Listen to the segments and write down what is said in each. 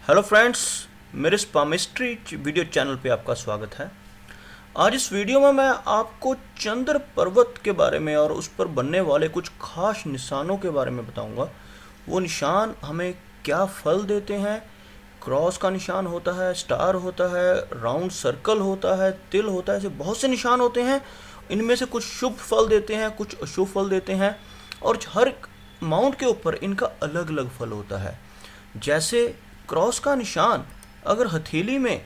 Hello friends, मेरे स्पामिस्ट्री video channel पे आपका स्वागत है। आज इस वीडियो में मैं आपको चंद्र पर्वत के बारे में और उस पर बनने वाले कुछ खास निशानों के बारे में बताऊंगा। वो निशान हमें क्या फल देते हैं। क्रॉस का निशान होता है, स्टार होता है, राउंड सर्कल होता है, तिल होता है, ऐसे बहुत से निशान होते हैं। इनमें से कुछ शुभ फल देते हैं, कुछ अशुभ फल देते हैं और हर माउंट के ऊपर इनका अलग अलग फल होता है। जैसे क्रॉस का निशान अगर हथेली में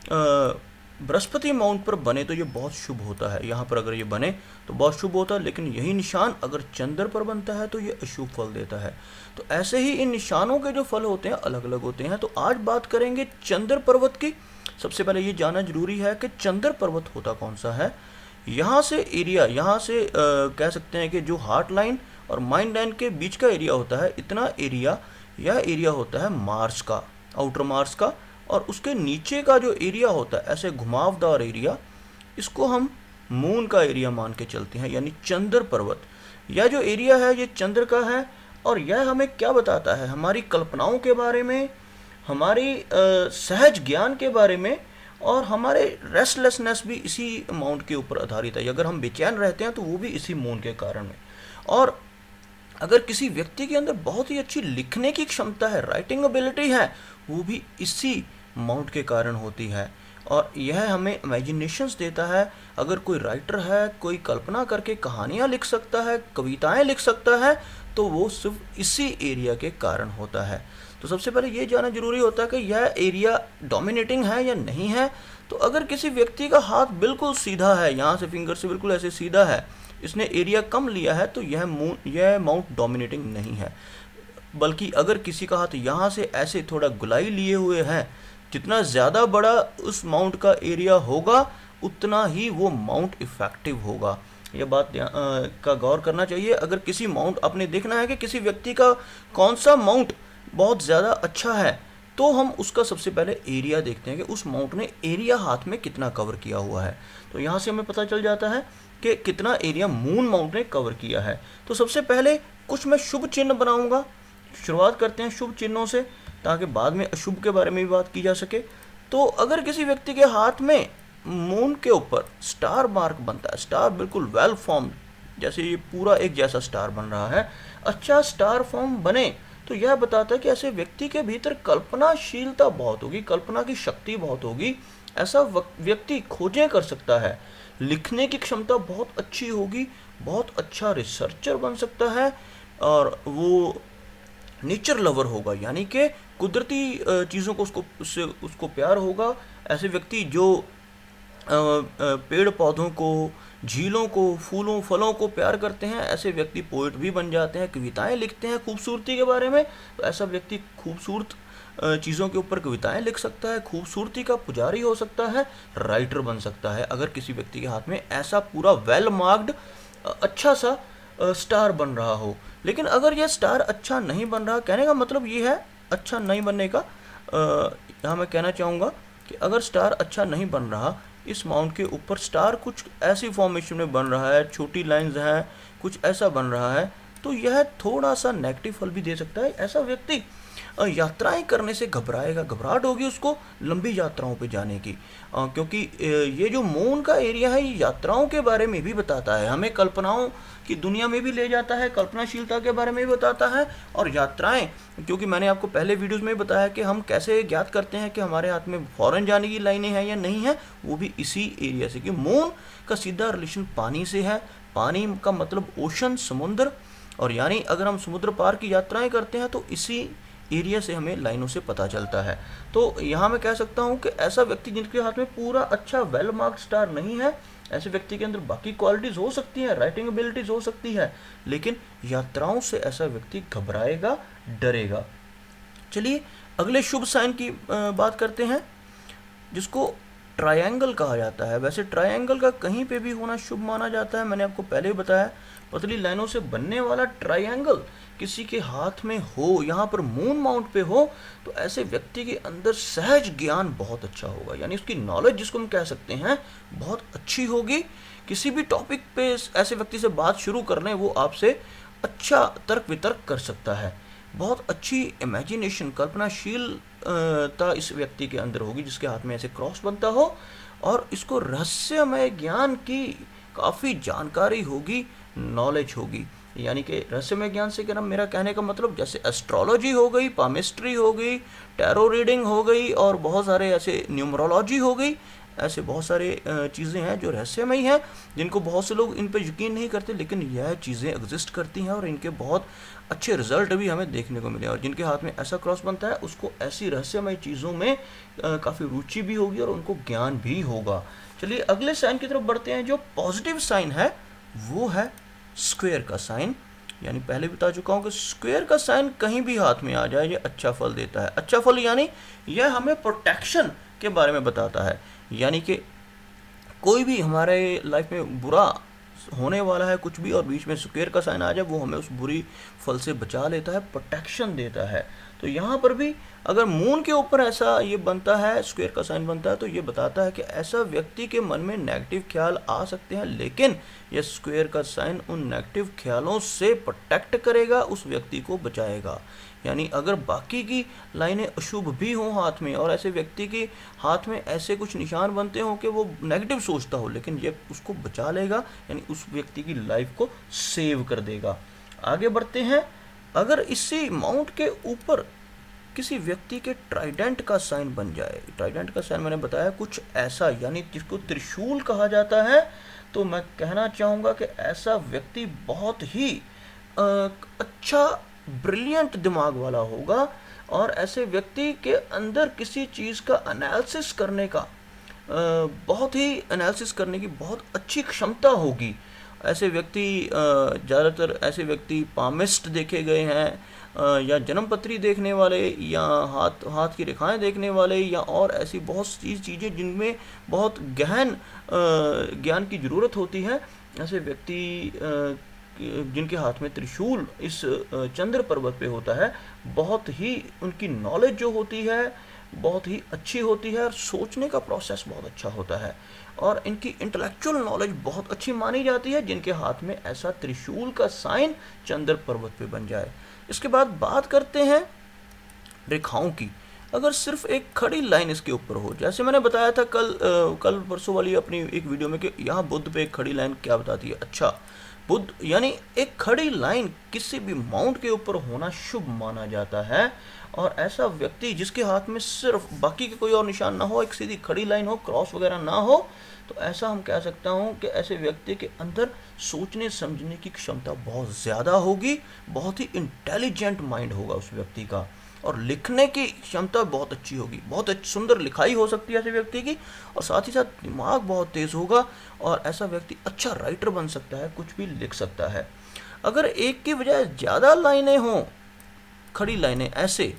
बृहस्पति माउंट पर बने तो ये बहुत शुभ होता है। यहाँ पर अगर ये बने तो बहुत शुभ होता है, लेकिन यही निशान अगर चंद्र पर बनता है तो ये अशुभ फल देता है। तो ऐसे ही इन निशानों के जो फल होते हैं अलग अलग होते हैं। तो आज बात करेंगे चंद्र पर्वत की। सबसे पहले ये जानना जरूरी है कि चंद्र पर्वत होता कौन सा है। यहाँ से एरिया, यहाँ से कह सकते हैं कि जो हार्ट लाइन और माइंड लाइन के बीच का एरिया होता है, इतना एरिया, यह एरिया होता है मार्स का, आउटर मार्स का। और उसके नीचे का जो एरिया होता है ऐसे घुमावदार एरिया, इसको हम मून का एरिया मान के चलते हैं, यानी चंद्र पर्वत। यह जो एरिया है ये चंद्र का है और यह हमें क्या बताता है, हमारी कल्पनाओं के बारे में, हमारी सहज ज्ञान के बारे में, और हमारे रेस्टलेसनेस भी इसी माउंट के ऊपर आधारित है। अगर हम बेचैन रहते हैं तो वो भी इसी मून के कारण है। और अगर किसी व्यक्ति के अंदर बहुत ही अच्छी लिखने की क्षमता है, राइटिंग एबिलिटी है, वो भी इसी माउंट के कारण होती है। और यह हमें इमेजिनेशंस देता है। अगर कोई राइटर है, कोई कल्पना करके कहानियाँ लिख सकता है, कविताएं लिख सकता है, तो वो सिर्फ इसी एरिया के कारण होता है। तो सबसे पहले ये जानना जरूरी होता है कि यह एरिया डोमिनेटिंग है या नहीं है। तो अगर किसी व्यक्ति का हाथ बिल्कुल सीधा है, यहाँ से फिंगर से बिल्कुल ऐसे सीधा है, इसने एरिया कम लिया है, तो यह माउंट डोमिनेटिंग नहीं है। बल्कि अगर किसी का हाथ यहाँ से ऐसे थोड़ा गुलाई लिए हुए है, जितना ज़्यादा बड़ा उस माउंट का एरिया होगा उतना ही वो माउंट इफेक्टिव होगा। यह बात का गौर करना चाहिए। अगर किसी माउंट, आपने देखना है कि किसी व्यक्ति का कौन सा माउंट बहुत ज़्यादा अच्छा है, तो हम उसका सबसे पहले एरिया देखते हैं कि उस माउंट ने एरिया हाथ में कितना कवर किया हुआ है। तो यहाँ से हमें पता चल जाता है कि कितना एरिया मून माउंट ने कवर किया है। तो सबसे पहले कुछ मैं शुभ चिन्ह बनाऊंगा। शुरुआत करते हैं शुभ चिन्हों से, ताकि बाद में अशुभ के बारे में भी बात की जा सके। तो अगर किसी व्यक्ति के हाथ में मून के ऊपर स्टार मार्क बनता है, स्टार बिल्कुल वेल फॉर्म्ड, जैसे ये पूरा एक जैसा स्टार बन रहा है, अच्छा स्टार फॉर्म बने, तो यह बताता है कि ऐसे व्यक्ति के भीतर कल्पनाशीलता बहुत होगी, कल्पना की शक्ति बहुत होगी। ऐसा व्यक्ति खोजें कर सकता है, लिखने की क्षमता बहुत अच्छी होगी, बहुत अच्छा रिसर्चर बन सकता है, और वो नेचर लवर होगा, यानी कि कुदरती चीज़ों को उसको प्यार होगा। ऐसे व्यक्ति जो पेड़ पौधों को, झीलों को, फूलों फलों को प्यार करते हैं, ऐसे व्यक्ति पोइट भी बन जाते हैं, कविताएं लिखते हैं खूबसूरती के बारे में। तो ऐसा व्यक्ति खूबसूरत चीज़ों के ऊपर कविताएं लिख सकता है, खूबसूरती का पुजारी हो सकता है, राइटर बन सकता है, अगर किसी व्यक्ति के हाथ में ऐसा पूरा वेल मार्क्ड अच्छा सा स्टार बन रहा हो। लेकिन अगर यह स्टार अच्छा नहीं बन रहा, कहने का मतलब ये है अच्छा नहीं बनने का, यहाँ मैं कहना चाहूँगा कि अगर स्टार अच्छा नहीं बन रहा, इस माउंट के ऊपर स्टार कुछ ऐसी फॉर्मेशन में बन रहा है, छोटी लाइंस हैं, कुछ ऐसा बन रहा है, तो यह थोड़ा सा नेगेटिव फल भी दे सकता है। ऐसा व्यक्ति यात्राएं करने से घबराएगा, घबराहट होगी उसको लंबी यात्राओं पे जाने की, क्योंकि ये जो मून का एरिया है ये यात्राओं के बारे में भी बताता है, हमें कल्पनाओं की दुनिया में भी ले जाता है, कल्पनाशीलता के बारे में भी बताता है। और यात्राएं, क्योंकि मैंने आपको पहले वीडियोस में बताया कि हम कैसे ज्ञात करते हैं कि हमारे हाथ में फॉरेन जाने की लाइनें हैं या नहीं है, वो भी इसी एरिया से, कि मून का सीधा रिलेशन पानी से है। पानी का मतलब ओशन, समुद्र, और यानी अगर हम समुद्र पार की यात्राएं करते हैं तो इसी एरिया से हमें लाइनों से पता चलता है। तो यहाँ मैं कह सकता हूँ कि ऐसा व्यक्ति जिनके हाथ में पूरा अच्छा वेल मार्क्ड स्टार नहीं है, ऐसे व्यक्ति के अंदर बाकी क्वालिटीज़ हो सकती हैं, राइटिंग एबिलिटीज़ हो सकती है, लेकिन यात्राओं से ऐसा व्यक्ति घबराएगा, डरेगा। चलिए अगले शुभ साइन की बात करते हैं, जिसको ट्रायंगल कहा जाता है। वैसे ट्रायंगल का कहीं पे भी होना शुभ माना जाता है, मैंने आपको पहले ही बताया। पतली लाइनों से बनने वाला ट्रायंगल किसी के हाथ में हो, यहाँ पर मून माउंट पे हो, तो ऐसे व्यक्ति के अंदर सहज ज्ञान बहुत अच्छा होगा, यानी उसकी नॉलेज जिसको हम कह सकते हैं बहुत अच्छी होगी। किसी भी टॉपिक पे ऐसे व्यक्ति से बात शुरू करने वो आपसे अच्छा तर्क वितर्क कर सकता है। बहुत अच्छी इमेजिनेशन, कल्पनाशीलता इस व्यक्ति के अंदर होगी जिसके हाथ में ऐसे क्रॉस बनता हो, और इसको रहस्यमय ज्ञान की काफ़ी जानकारी होगी, नॉलेज होगी। यानी कि रहस्यमय ज्ञान से क्या, मेरा कहने का मतलब जैसे एस्ट्रोलॉजी हो गई, पामिस्ट्री हो गई, टैरो रीडिंग हो गई, और बहुत सारे ऐसे न्यूमरोलॉजी हो गई, ऐसे बहुत सारे चीज़ें हैं जो रहस्यमयी हैं, जिनको बहुत से लोग इन पर यकीन नहीं करते, लेकिन यह चीज़ें एग्जिस्ट करती हैं और इनके बहुत अच्छे रिजल्ट भी हमें देखने को मिले। और जिनके हाथ में ऐसा क्रॉस बनता है उसको ऐसी रहस्यमय चीज़ों में काफ़ी रुचि भी होगी और उनको ज्ञान भी होगा। चलिए अगले साइन की तरफ बढ़ते हैं। जो पॉजिटिव साइन है वो है स्क्वायर का साइन। यानी पहले बता चुका हूँ कि स्क्वायर का साइन कहीं भी हाथ में आ जाए ये अच्छा फल देता है। अच्छा फल यानी यह हमें प्रोटेक्शन के बारे में बताता है। यानी कि कोई भी हमारे लाइफ में बुरा होने वाला है कुछ भी, और बीच में स्क्वायर का साइन आ जाए, वो हमें उस बुरी फल से बचा लेता है, प्रोटेक्शन देता है। तो यहाँ पर भी अगर मून के ऊपर ऐसा ये बनता है, स्क्वायर का साइन बनता है, तो ये बताता है कि ऐसा व्यक्ति के मन में नेगेटिव ख्याल आ सकते हैं, लेकिन यह स्क्वायर का साइन उन नेगेटिव ख्यालों से प्रोटेक्ट करेगा, उस व्यक्ति को बचाएगा। यानी अगर बाकी की लाइनें अशुभ भी हों हाथ में, और ऐसे व्यक्ति के हाथ में ऐसे कुछ निशान बनते हों कि वो नेगेटिव सोचता हो, लेकिन ये उसको बचा लेगा, यानी उस व्यक्ति की लाइफ को सेव कर देगा। आगे बढ़ते हैं। अगर इसी माउंट के ऊपर किसी व्यक्ति के ट्राइडेंट का साइन बन जाए, ट्राइडेंट का साइन मैंने बताया कुछ ऐसा, यानी जिसको त्रिशूल कहा जाता है, तो मैं कहना चाहूँगा कि ऐसा व्यक्ति बहुत ही अच्छा ब्रिलियंट दिमाग वाला होगा, और ऐसे व्यक्ति के अंदर किसी चीज़ का एनालिसिस करने का बहुत ही एनालिसिस करने की बहुत अच्छी क्षमता होगी। ऐसे व्यक्ति ज़्यादातर ऐसे व्यक्ति पामिस्ट देखे गए हैं, या जन्मपत्री देखने वाले, या हाथ की रेखाएं देखने वाले, या और ऐसी बहुत सी चीज़ें जिनमें बहुत गहन ज्ञान की ज़रूरत होती है। ऐसे व्यक्ति जिनके हाथ में त्रिशूल इस चंद्र पर्वत पे होता है, बहुत ही उनकी नॉलेज जो होती है बहुत ही अच्छी होती है, और सोचने का प्रोसेस बहुत अच्छा होता है, और इनकी इंटेलेक्चुअल नॉलेज बहुत अच्छी मानी जाती है जिनके हाथ में ऐसा त्रिशूल का साइन चंद्र पर्वत पे बन जाए। इसके बाद बात करते हैं रेखाओं की। अगर सिर्फ एक खड़ी लाइन इसके ऊपर हो, जैसे मैंने बताया था कल परसों वाली अपनी एक वीडियो में कि यहाँ बुद्ध पे एक खड़ी लाइन क्या बताती है। अच्छा, बुद्ध यानी एक खड़ी लाइन किसी भी माउंट के ऊपर होना शुभ माना जाता है, और ऐसा व्यक्ति जिसके हाथ में सिर्फ बाकी के कोई और निशान ना हो, एक सीधी खड़ी लाइन हो, क्रॉस वगैरह ना हो, तो ऐसा हम कह सकता हूँ कि ऐसे व्यक्ति के अंदर सोचने समझने की क्षमता बहुत ज़्यादा होगी, बहुत ही इंटेलिजेंट माइंड होगा उस व्यक्ति का, और लिखने की क्षमता बहुत अच्छी होगी, बहुत सुंदर लिखाई हो सकती है ऐसे व्यक्ति की, और साथ ही साथ दिमाग बहुत तेज़ होगा, और ऐसा व्यक्ति अच्छा राइटर बन सकता है, कुछ भी लिख सकता है। अगर एक की बजाय ज़्यादा लाइनें हों, खड़ी लाइनें ऐसे,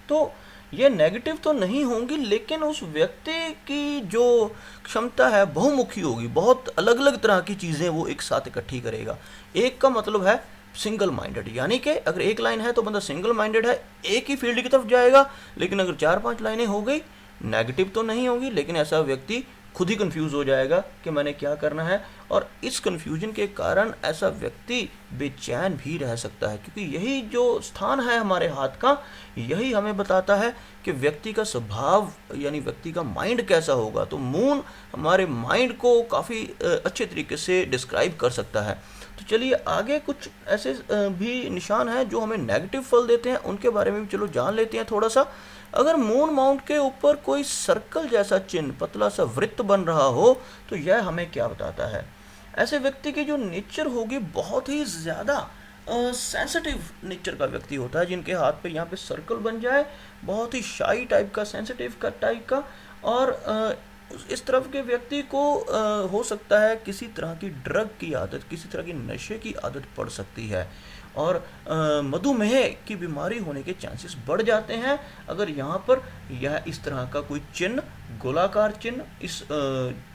तो ये नेगेटिव तो नहीं होंगी, लेकिन उस व्यक्ति की जो क्षमता है बहुमुखी होगी, बहुत अलग अलग तरह की चीज़ें वो एक साथ इकट्ठी करेगा। एक का मतलब है सिंगल माइंडेड, यानी कि अगर एक लाइन है तो बंदा सिंगल माइंडेड है, एक ही फील्ड की तरफ जाएगा, लेकिन अगर 4-5 लाइनें हो गई, नेगेटिव तो नहीं होगी, लेकिन ऐसा व्यक्ति खुद ही कंफ्यूज हो जाएगा कि मैंने क्या करना है, और इस कंफ्यूजन के कारण ऐसा व्यक्ति बेचैन भी रह सकता है, क्योंकि यही जो स्थान है हमारे हाथ का, यही हमें बताता है कि व्यक्ति का स्वभाव यानी व्यक्ति का माइंड कैसा होगा। तो मून हमारे माइंड को काफ़ी अच्छे तरीके से डिस्क्राइब कर सकता है। तो चलिए आगे कुछ ऐसे भी निशान हैं जो हमें नेगेटिव फल देते हैं, उनके बारे में भी चलो जान लेते हैं थोड़ा सा। अगर मून माउंट के ऊपर कोई सर्कल जैसा चिन्ह, पतला सा वृत्त बन रहा हो, तो यह हमें क्या बताता है? ऐसे व्यक्ति की जो नेचर होगी बहुत ही ज़्यादा सेंसिटिव नेचर का व्यक्ति होता है, जिनके हाथ पे यहाँ पे सर्कल बन जाए, बहुत ही शाई टाइप का, सेंसिटिव का टाइप का, और इस तरफ के व्यक्ति को हो सकता है किसी तरह की ड्रग की आदत, किसी तरह की नशे की आदत पड़ सकती है, और मधुमेह की बीमारी होने के चांसेस बढ़ जाते हैं अगर यहाँ पर यह इस तरह का कोई चिन्ह, गोलाकार चिन्ह इस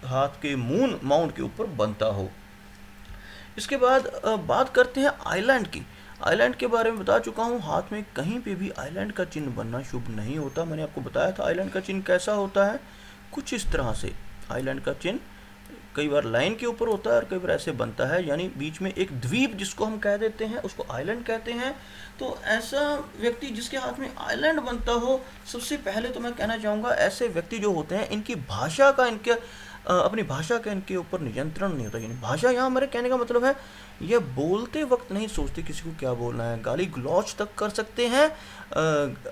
हाथ के मून माउंट के ऊपर बनता हो। इसके बाद बात करते हैं आइलैंड की। आइलैंड के बारे में बता चुका हूँ, हाथ में कहीं पे भी आइलैंड का चिन्ह बनना शुभ नहीं होता। मैंने आपको बताया था आइलैंड का चिन्ह कैसा होता है, कुछ इस तरह से आइलैंड का चिन्ह कई बार लाइन के ऊपर होता है और कई बार ऐसे बनता है, यानी बीच में एक द्वीप जिसको हम कह देते हैं, उसको आइलैंड कहते हैं। तो ऐसा व्यक्ति जिसके हाथ में आइलैंड बनता हो, सबसे पहले तो मैं कहना चाहूँगा ऐसे व्यक्ति जो होते हैं इनकी भाषा का अपनी भाषा का इनके ऊपर नियंत्रण नहीं होता। यानी भाषा यहाँ हमारे कहने का मतलब है ये बोलते वक्त नहीं सोचते किसी को क्या बोलना है, गाली गलौज तक कर सकते हैं,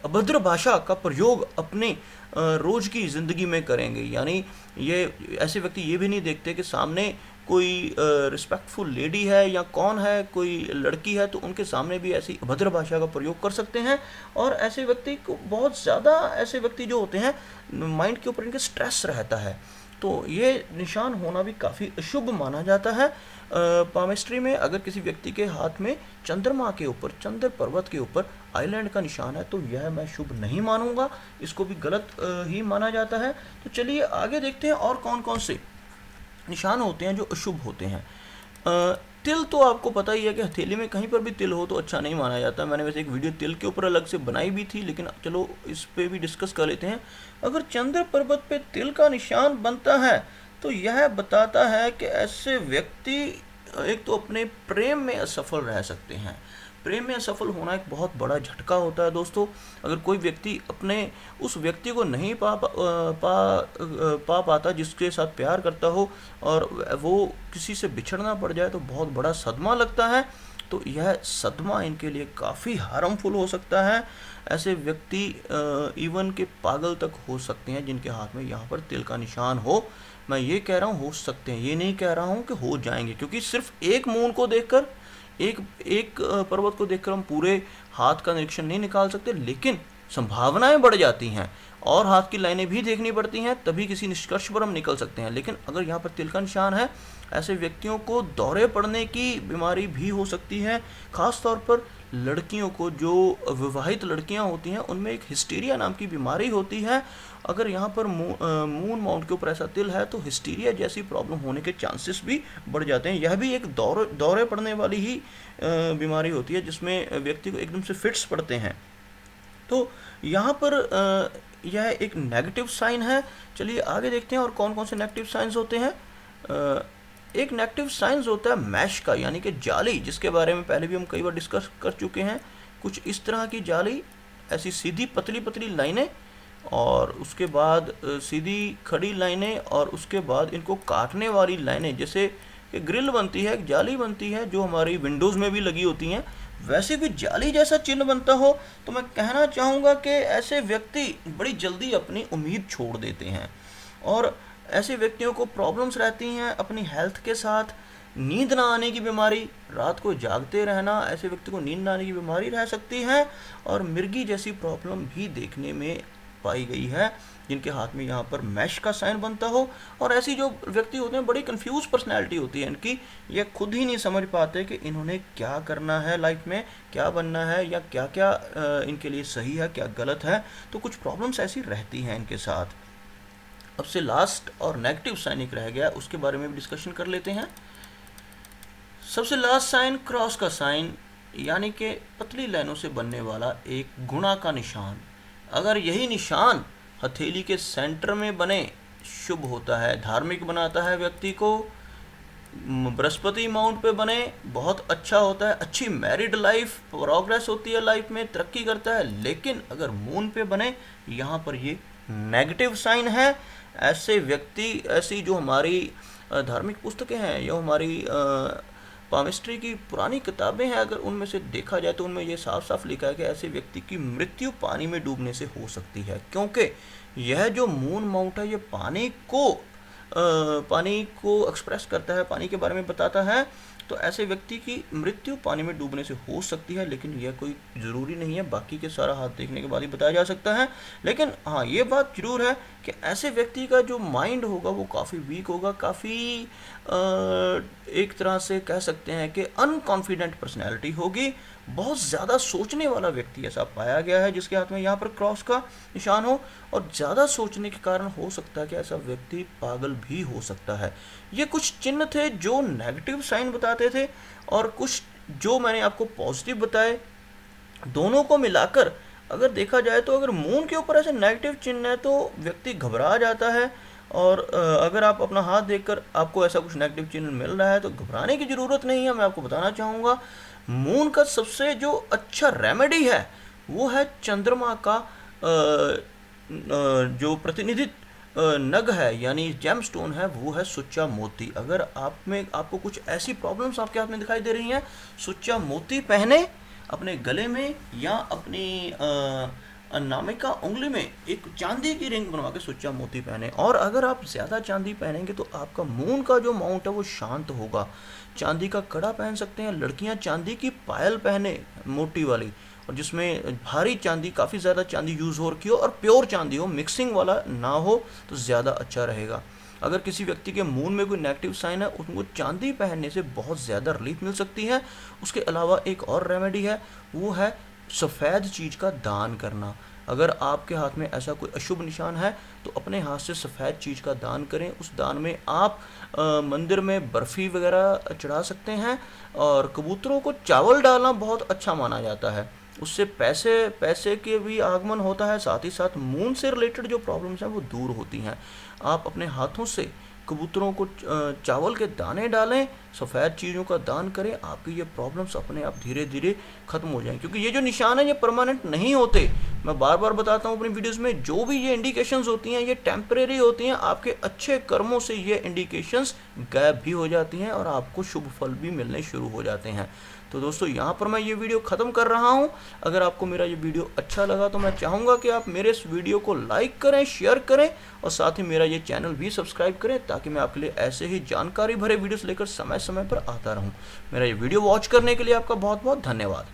अभद्र भाषा का प्रयोग अपने रोज की ज़िंदगी में करेंगे। यानी ये ऐसे व्यक्ति ये भी नहीं देखते कि सामने कोई रिस्पेक्टफुल लेडी है या कौन है, कोई लड़की है, तो उनके सामने भी ऐसी अभद्र भाषा का प्रयोग कर सकते हैं। और ऐसे व्यक्ति को बहुत ज़्यादा ऐसे व्यक्ति जो होते हैं माइंड के ऊपर इनके स्ट्रेस रहता है, तो ये निशान होना भी काफ़ी अशुभ माना जाता है। पामिस्ट्री में अगर किसी व्यक्ति के हाथ में चंद्रमा के ऊपर, चंद्र पर्वत के ऊपर आइलैंड का निशान है तो यह मैं शुभ नहीं मानूंगा, इसको भी गलत ही माना जाता है। तो चलिए आगे देखते हैं और कौन कौन से निशान होते हैं जो अशुभ होते हैं। तिल तो आपको पता ही है कि हथेली में कहीं पर भी तिल हो तो अच्छा नहीं माना जाता। मैंने वैसे एक वीडियो तिल के ऊपर अलग से बनाई भी थी, लेकिन चलो इस पे भी डिस्कस कर लेते हैं। अगर चंद्र पर्वत पे तिल का निशान बनता है तो यह बताता है कि ऐसे व्यक्ति एक तो अपने प्रेम में असफल रह सकते हैं। प्रेम में असफल होना एक बहुत बड़ा झटका होता है दोस्तों। अगर कोई व्यक्ति अपने उस व्यक्ति को नहीं पा पाता जिसके साथ प्यार करता हो और वो किसी से बिछड़ना पड़ जाए तो बहुत बड़ा सदमा लगता है। तो यह सदमा इनके लिए काफ़ी हार्मफुल हो सकता है। ऐसे व्यक्ति इवन के पागल तक हो सकते हैं जिनके हाथ में यहाँ पर तिल का निशान हो। मैं ये कह रहा हूँ हो सकते हैं, ये नहीं कह रहा हूँ कि हो जाएंगे, क्योंकि सिर्फ एक मून को देखकर, एक पर्वत को देखकर हम पूरे हाथ का निरीक्षण नहीं निकाल सकते, लेकिन संभावनाएं बढ़ जाती हैं और हाथ की लाइनें भी देखनी पड़ती हैं, तभी किसी निष्कर्ष पर हम निकल सकते हैं। लेकिन अगर यहाँ पर तिल का निशान है, ऐसे व्यक्तियों को दौरे पड़ने की बीमारी भी हो सकती है। खास तौर पर लड़कियों को, जो विवाहित लड़कियां होती हैं, उनमें एक हिस्टीरिया नाम की बीमारी होती है। अगर यहाँ पर मून माउंट के ऊपर ऐसा तिल है तो हिस्टीरिया जैसी प्रॉब्लम होने के चांसेस भी बढ़ जाते हैं। यह भी एक दौरे पड़ने वाली ही बीमारी होती है जिसमें व्यक्ति को एकदम से फिट्स पड़ते हैं। तो यहाँ पर यह एक नेगेटिव साइन है। चलिए आगे देखते हैं और कौन कौन से नेगेटिव साइंस होते हैं। एक नेगेटिव साइंस होता है मैश का, यानी कि जाली, जिसके बारे में पहले भी हम कई बार डिस्कस कर चुके हैं। कुछ इस तरह की जाली, ऐसी सीधी पतली पतली लाइनें और उसके बाद सीधी खड़ी लाइनें और उसके बाद इनको काटने वाली लाइनें, जैसे कि ग्रिल बनती है, एक जाली बनती है जो हमारी विंडोज़ में भी लगी होती हैं, वैसे भी जाली जैसा चिन्ह बनता हो तो मैं कहना चाहूँगा कि ऐसे व्यक्ति बड़ी जल्दी अपनी उम्मीद छोड़ देते हैं। और ऐसे व्यक्तियों को प्रॉब्लम्स रहती हैं अपनी हेल्थ के साथ। नींद ना आने की बीमारी, रात को जागते रहना, ऐसे व्यक्ति को नींद ना आने की बीमारी रह सकती है। और मिर्गी जैसी प्रॉब्लम भी देखने में पाई गई है जिनके हाथ में यहाँ पर मैश का साइन बनता हो। और ऐसी जो व्यक्ति होते हैं बड़ी कंफ्यूज पर्सनैलिटी होती है इनकी, ये खुद ही नहीं समझ पाते कि इन्होंने क्या करना है लाइफ में, क्या बनना है या क्या क्या इनके लिए सही है, क्या गलत है। तो कुछ प्रॉब्लम्स ऐसी रहती हैं इनके साथ। अब से लास्ट और नेगेटिव साइन एक रह गया, उसके बारे में भी डिस्कशन कर लेते हैं। सबसे लास्ट साइन क्रॉस का साइन, यानी कि पतली लाइनों से बनने वाला एक गुणा का निशान। अगर यही निशान हथेली के सेंटर में बने शुभ होता है, धार्मिक बनाता है व्यक्ति को। बृहस्पति माउंट पे बने बहुत अच्छा होता है, अच्छी मैरिड लाइफ, प्रोग्रेस होती है लाइफ में, तरक्की करता है। लेकिन अगर मून पे बने, यहाँ पर ये नेगेटिव साइन है। ऐसे व्यक्ति, ऐसी जो हमारी धार्मिक पुस्तकें हैं या हमारी पामिस्ट्री की पुरानी किताबें हैं, अगर उनमें से देखा जाए तो उनमें ये साफ साफ लिखा है कि ऐसे व्यक्ति की मृत्यु पानी में डूबने से हो सकती है, क्योंकि यह जो मून माउंट है ये पानी को एक्सप्रेस करता है, पानी के बारे में बताता है। तो ऐसे व्यक्ति की मृत्यु पानी में डूबने से हो सकती है, लेकिन यह कोई ज़रूरी नहीं है, बाकी के सारा हाथ देखने के बाद ही बताया जा सकता है। लेकिन हाँ, ये बात जरूर है कि ऐसे व्यक्ति का जो माइंड होगा वो काफ़ी वीक होगा, काफ़ी एक तरह से कह सकते हैं कि अनकॉन्फिडेंट पर्सनैलिटी होगी। बहुत ज़्यादा सोचने वाला व्यक्ति ऐसा पाया गया है जिसके हाथ में यहाँ पर क्रॉस का निशान हो, और ज़्यादा सोचने के कारण हो सकता है कि ऐसा व्यक्ति पागल भी हो सकता है। ये कुछ चिन्ह थे जो नेगेटिव साइन बताते थे और कुछ जो मैंने आपको पॉजिटिव बताए। दोनों को मिलाकर अगर देखा जाए तो अगर मून के ऊपर ऐसे नेगेटिव चिन्ह है तो व्यक्ति घबरा जाता है और अगर आप अपना हाथ देखकर आपको ऐसा कुछ नेगेटिव चिन्ह मिल रहा है तो घबराने की ज़रूरत नहीं है। मैं आपको बताना चाहूँगा, मून का सबसे जो अच्छा रेमेडी है वो है चंद्रमा का जो प्रतिनिधित्व नग है यानी जेमस्टोन है, वो है सुच्चा मोती। अगर आप में आपको कुछ ऐसी प्रॉब्लम्स आपके हाथ में दिखाई दे रही हैं, सुच्चा मोती पहने अपने गले में या अपनी अनामिका उंगली में एक चांदी की रिंग बनवा के सुच्चा मोती पहने। और अगर आप ज़्यादा चांदी पहनेंगे तो आपका मून का जो माउंट है वो शांत होगा। चांदी का कड़ा पहन सकते हैं, लड़कियां चांदी की पायल पहने मोटी वाली, और जिसमें भारी चांदी, काफ़ी ज़्यादा चांदी यूज़ हो रखी हो और प्योर चांदी हो, मिक्सिंग वाला ना हो तो ज़्यादा अच्छा रहेगा। अगर किसी व्यक्ति के मून में कोई नेगेटिव साइन है, उनको चांदी पहनने से बहुत ज़्यादा रिलीफ मिल सकती है। उसके अलावा एक और रेमेडी है, वो है सफ़ेद चीज़ का दान करना। अगर आपके हाथ में ऐसा कोई अशुभ निशान है तो अपने हाथ से सफ़ेद चीज़ का दान करें। उस दान में आप मंदिर में बर्फ़ी वगैरह चढ़ा सकते हैं, और कबूतरों को चावल डालना बहुत अच्छा माना जाता है। उससे पैसे पैसे के भी आगमन होता है, साथ ही साथ मून से रिलेटेड जो प्रॉब्लम्स हैं वो दूर होती हैं। आप अपने हाथों से कबूतरों को चावल के दाने डालें, सफ़ेद चीज़ों का दान करें, आपकी ये प्रॉब्लम्स अपने आप धीरे धीरे ख़त्म हो जाएं। क्योंकि ये जो निशान है ये परमानेंट नहीं होते। मैं बार बार बताता हूँ अपनी वीडियोस में, जो भी ये इंडिकेशंस होती हैं ये टेम्परेरी होती हैं। आपके अच्छे कर्मों से ये इंडिकेशंस गायब भी हो जाती हैं और आपको शुभ फल भी मिलने शुरू हो जाते हैं। तो दोस्तों, यहाँ पर मैं ये वीडियो ख़त्म कर रहा हूँ। अगर आपको मेरा ये वीडियो अच्छा लगा तो मैं चाहूँगा कि आप मेरे इस वीडियो को लाइक करें, शेयर करें, और साथ ही मेरा ये चैनल भी सब्सक्राइब करें, ताकि मैं आपके लिए ऐसे ही जानकारी भरे वीडियोस लेकर समय समय पर आता रहूँ। मेरा ये वीडियो वॉच करने के लिए आपका बहुत बहुत धन्यवाद।